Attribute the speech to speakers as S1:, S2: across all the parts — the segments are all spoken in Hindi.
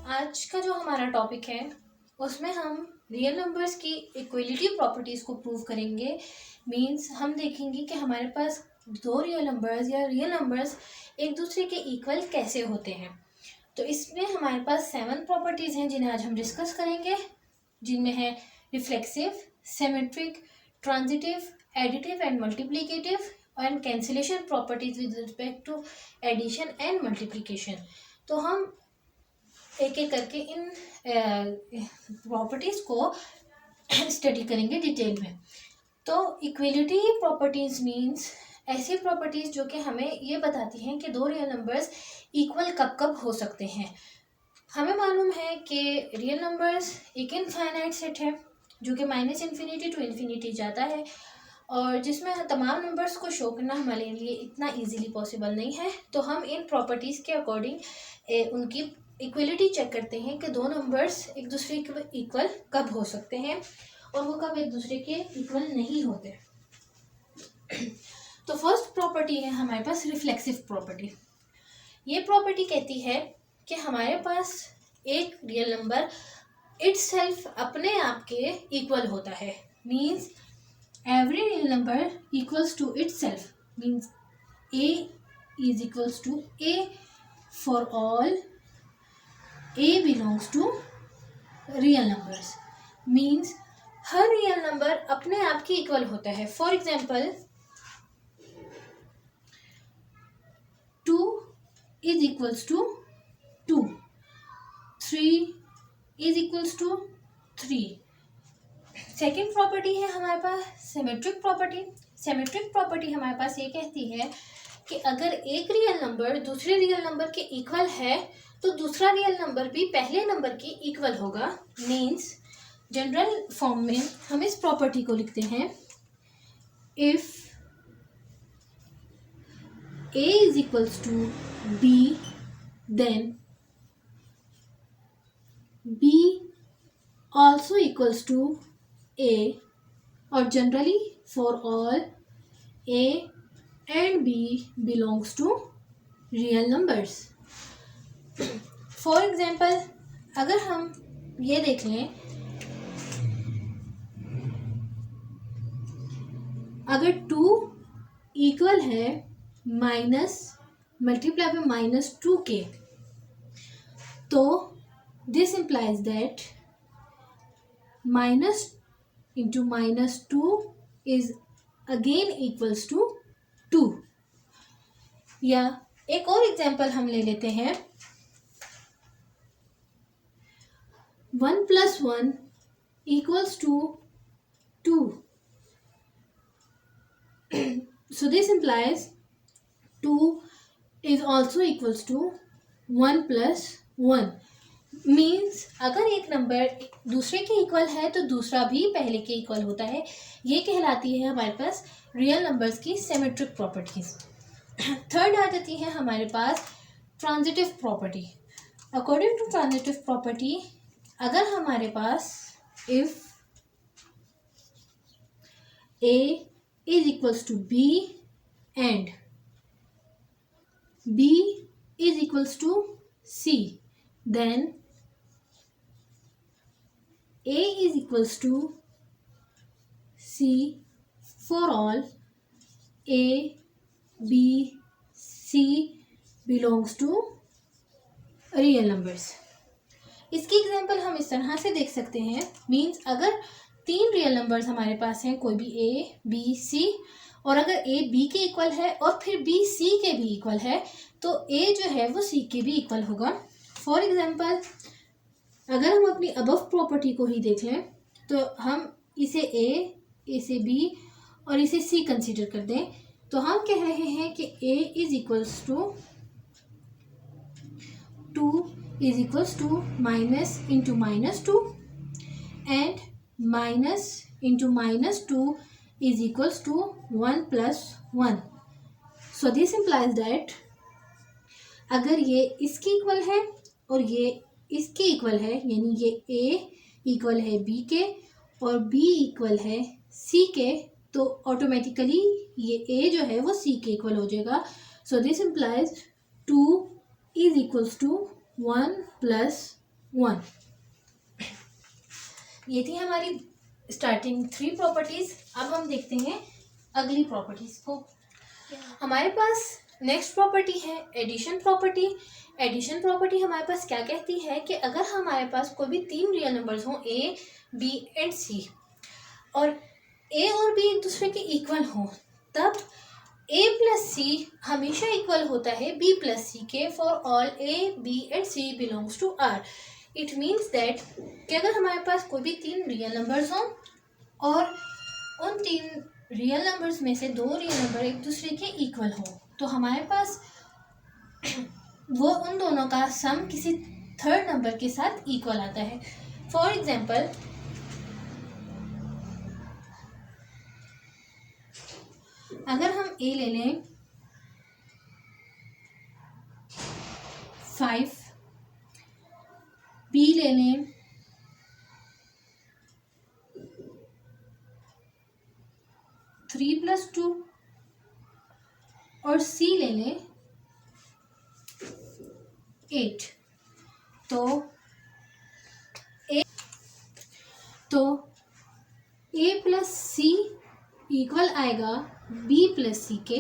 S1: आज का जो हमारा टॉपिक है उसमें हम रियल नंबर्स की इक्वलिटी प्रॉपर्टीज़ को प्रूव करेंगे। मींस हम देखेंगे कि हमारे पास दो रियल नंबर्स या रियल नंबर्स एक दूसरे के इक्वल कैसे होते हैं। तो इसमें हमारे पास 7 प्रॉपर्टीज़ हैं जिन्हें आज हम डिस्कस करेंगे, जिनमें है reflexive, symmetric, transitive, additive and multiplicative and cancellation properties with respect to addition and multiplication. तो हम एक एक करके इन प्रॉपर्टीज़ को स्टडी करेंगे डिटेल में। तो इक्वलिटी प्रॉपर्टीज़ मींस ऐसी प्रॉपर्टीज़ जो कि हमें ये बताती हैं कि दो रियल नंबर्स इक्वल कब कब हो सकते हैं। हमें मालूम है कि रियल नंबर्स एक इनफाइनाइट सेट है जो कि -∞ टू इन्फिनिटी जाता है और जिसमें तमाम नंबर्स को शो करना हमारे लिए इतना इजीली पॉसिबल नहीं है। तो हम इन प्रॉपर्टीज़ के अकॉर्डिंग उनकी इक्वलिटी चेक करते हैं कि दो नंबर्स एक दूसरे के इक्वल कब हो सकते हैं और वो कब एक दूसरे के इक्वल नहीं होते। तो फर्स्ट प्रॉपर्टी है हमारे पास रिफ्लेक्सिव प्रॉपर्टी। ये प्रॉपर्टी कहती है कि हमारे पास एक रियल नंबर इटसेल्फ अपने आप के इक्वल होता है। Means every real number equals to itself, means a is equals to a for all a belongs to real numbers, means her real number अपने आप के इक्वल होता है। For example 2 is equals to 2, 3 is equals to 3। Second property है हमारे पास सिमेट्रिक प्रॉपर्टी। सिमेट्रिक प्रॉपर्टी हमारे पास ये कहती है कि अगर एक रियल नंबर दूसरे रियल नंबर के इक्वल है तो दूसरा रियल नंबर भी पहले नंबर के इक्वल होगा। मीन्स जनरल फॉर्म में हम इस प्रॉपर्टी को लिखते हैं, if a is equals to b then b also equals to a, और generally for all a and b belongs to real numbers। for example अगर हम ये देख लें, अगर 2 इक्वल है माइनस मल्टीप्लाई बाय -2k, तो this implies that minus into -2 is again equals to 2। या एक और एग्जाम्पल हम ले लेते हैं, 1 + 1 equals to 2। so this implies 2 is also equals to 1 + 1। Means अगर एक नंबर दूसरे के इक्वल है तो दूसरा भी पहले के इक्वल होता है। ये कहलाती है हमारे पास रियल नंबर्स की सिमेट्रिक प्रॉपर्टीज। थर्ड आ जाती है हमारे पास transitive property. According to transitive property, अगर हमारे पास if a is equals to b and b is equals to c, then a is equals to c for all a b c belongs to real numbers। इसकी एग्जांपल हम इस तरह से देख सकते हैं। मींस अगर 3 रियल नंबर्स हमारे पास हैं, कोई भी a b c, और अगर a b के इक्वल है और फिर b c के भी इक्वल है तो a जो है वो c के भी इक्वल होगा। फॉर एग्जाम्पल अगर हम अपनी अबव प्रॉपर्टी को ही देख लें तो हम इसे a, इसे b और इसे c कंसीडर कर दें, तो हम कह रहे हैं कि a is equals to 2 is equals to minus into -2 and minus into -2 is equals to 1 + 1। So this implies that अगर ये इसके इक्वल है और ये इसके इक्वल है, यानी ये a इक्वल है b के और b इक्वल है c के, तो ऑटोमेटिकली ये a जो है वो c के इक्वल हो जाएगा। So this implies 2 is equals to 1 + 1। ये थी हमारी स्टार्टिंग 3 प्रॉपर्टीज। अब हम देखते हैं अगली प्रॉपर्टीज को। हमारे पास नेक्स्ट प्रॉपर्टी है एडिशन प्रॉपर्टी। एडिशन प्रॉपर्टी हमारे पास क्या कहती है कि अगर हमारे पास कोई भी 3 रियल नंबर्स हों ए, बी एंड सी, और ए और बी एक दूसरे के इक्वल हों, तब ए प्लस सी हमेशा इक्वल होता है बी प्लस सी के for all A, B and C belongs to R. It means that कि अगर हमारे पास कोई भी 3 रियल नंबर्स हों और उन 3 रियल नंबर्स में से 2 रियल नंबर एक दूसरे के इक्वल हो, तो हमारे पास वो उन दोनों का सम किसी थर्ड नंबर के साथ इक्वल आता है। फॉर एग्जाम्पल, अगर हम ए ले लें 5, बी ले लें 3 + 2 और सी ले लें 8, तो ए प्लस सी इक्वल आएगा बी प्लस सी के,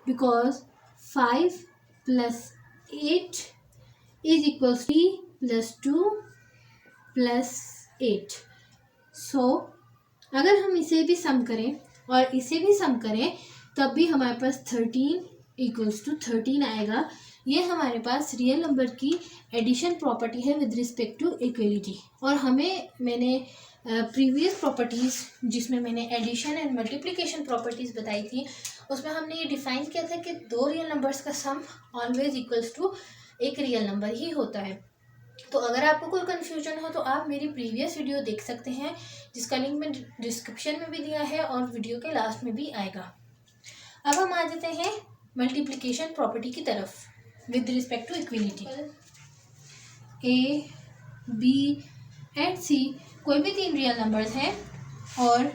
S1: बिकॉज 5 + 8 इज इक्वल 3 + 2 + 8। सो अगर हम इसे भी सम करें और इसे भी सम करें तब भी हमारे पास 13 = 13 आएगा। ये हमारे पास रियल नंबर की एडिशन प्रॉपर्टी है विद रिस्पेक्ट टू इक्वलिटी। और मैंने प्रीवियस प्रॉपर्टीज़ जिसमें मैंने एडिशन एंड मल्टीप्लिकेशन प्रॉपर्टीज़ बताई थी, उसमें हमने ये डिफाइन किया था कि 2 रियल नंबर्स का सम ऑलवेज इक्वल्स टू एक रियल नंबर ही होता है। तो अगर आपको कोई कन्फ्यूजन हो तो आप मेरी प्रीवियस वीडियो देख सकते हैं, जिसका लिंक मैं डिस्क्रिप्शन में भी दिया है और वीडियो के लास्ट में भी आएगा। अब हम आ जाते हैं मल्टीप्लिकेशन प्रॉपर्टी की तरफ with respect to equality. A, B and c कोई भी 3 रियल नंबर्स हैं और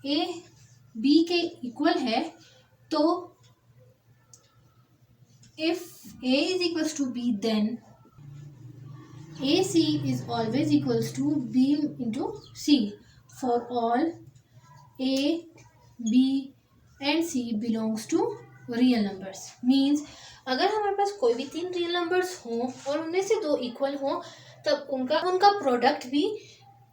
S1: ए बी के इक्वल है, तो if A is equals to B, then AC is always equals to B into C for all A, B and C belongs to real numbers। Means अगर हमारे पास कोई भी 3 रियल नंबर्स हों और उनमें से 2 इक्वल हों, तब उनका प्रोडक्ट भी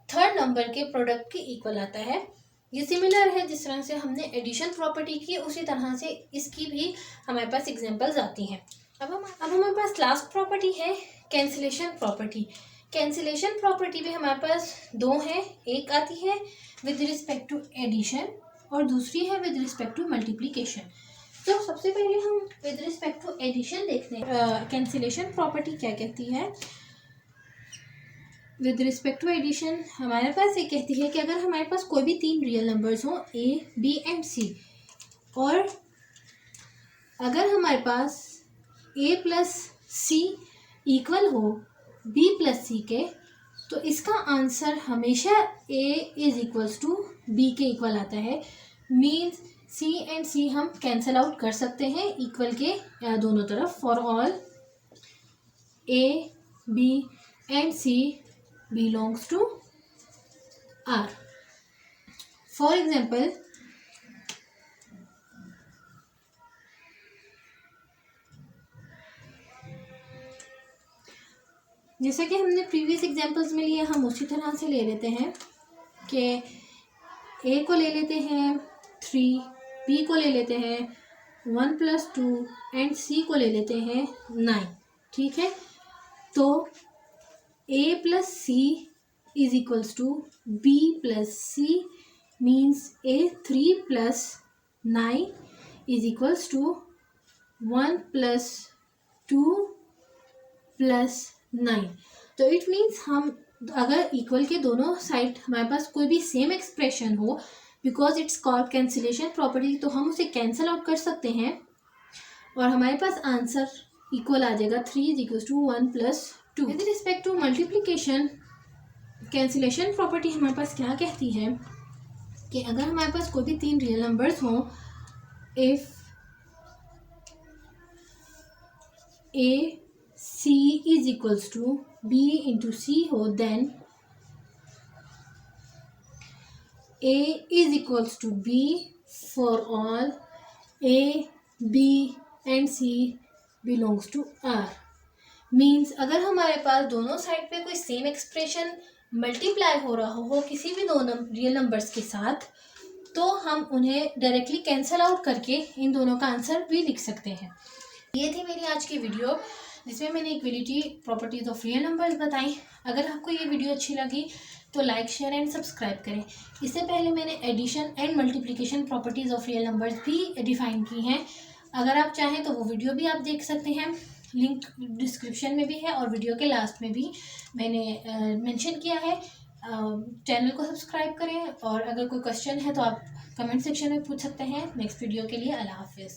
S1: थर्ड नंबर के प्रोडक्ट के इक्वल आता है। ये सिमिलर है जिस तरह से हमने एडिशन प्रॉपर्टी की, उसी तरह से इसकी भी हमारे पास एग्जांपल्स आती हैं। अब हमारे पास लास्ट प्रॉपर्टी है कैंसिलेशन प्रॉपर्टी। कैंसिलेशन प्रॉपर्टी में हमारे पास 2 हैं, एक आती है विद रिस्पेक्ट टू एडिशन और दूसरी है विद रिस्पेक्ट टू मल्टीप्लिकेशन। तो सबसे पहले हम विद रिस्पेक्ट टू एडिशन देखते हैं कैंसिलेशन प्रॉपर्टी क्या कहती है। विद रिस्पेक्ट टू एडिशन हमारे पास ये कहती है कि अगर हमारे पास कोई भी 3 रियल नंबर्स हों ए, बी एंड सी, और अगर हमारे पास ए प्लस सी इक्वल हो बी प्लस सी के, तो इसका आंसर हमेशा ए इज इक्वल्स टू बी के इक्वल आता है। मीन्स सी एंड सी हम कैंसिल आउट कर सकते हैं इक्वल के दोनों तरफ। For all A, B and C belongs to R। For example, जैसा कि हमने प्रीवियस एग्जांपल्स में लिए, हम उसी तरह से ले लेते हैं कि ए को ले लेते हैं 3, बी को ले लेते हैं 1 + 2 एंड सी को ले लेते हैं 9। ठीक है, तो A plus C is equals to B plus C, means A 3 plus 9 is equals to 1 plus 2 plus 9। तो इट मीन्स हम अगर इक्वल के दोनों साइड हमारे पास कोई भी सेम एक्सप्रेशन हो, because it's called cancellation property, तो हम उसे कैंसिल आउट कर सकते हैं और हमारे पास आंसर इक्वल आ जाएगा 3 = 1 + 2। With respect to multiplication cancellation property हमारे पास क्या कहती है कि अगर हमारे पास कोई भी 3 रियल नंबर्स हों, if A, C is equals to B into C हो, then A is equals to B for all A, B and C belongs to R। Means अगर हमारे पास दोनों साइड पे कोई सेम एक्सप्रेशन मल्टीप्लाई हो रहा हो किसी भी दो रियल नंबर्स के साथ, तो हम उन्हें डायरेक्टली कैंसिल आउट करके इन दोनों का आंसर भी लिख सकते हैं। ये थी मेरी आज की वीडियो जिसमें मैंने equality properties of real numbers बताई। अगर आपको ये वीडियो अच्छी लगी तो लाइक, शेयर एंड सब्सक्राइब करें। इससे पहले मैंने addition and multiplication properties of real numbers भी डिफाइन की हैं। अगर आप चाहें तो वो वीडियो भी आप देख सकते हैं, लिंक डिस्क्रिप्शन में भी है और वीडियो के लास्ट में भी मैंने मेंशन किया है। चैनल को सब्सक्राइब करें और अगर कोई क्वेश्चन है तो आप कमेंट सेक्शन में पूछ सकते हैं। नेक्स्ट वीडियो के लिए अल्लाह हाफिज़।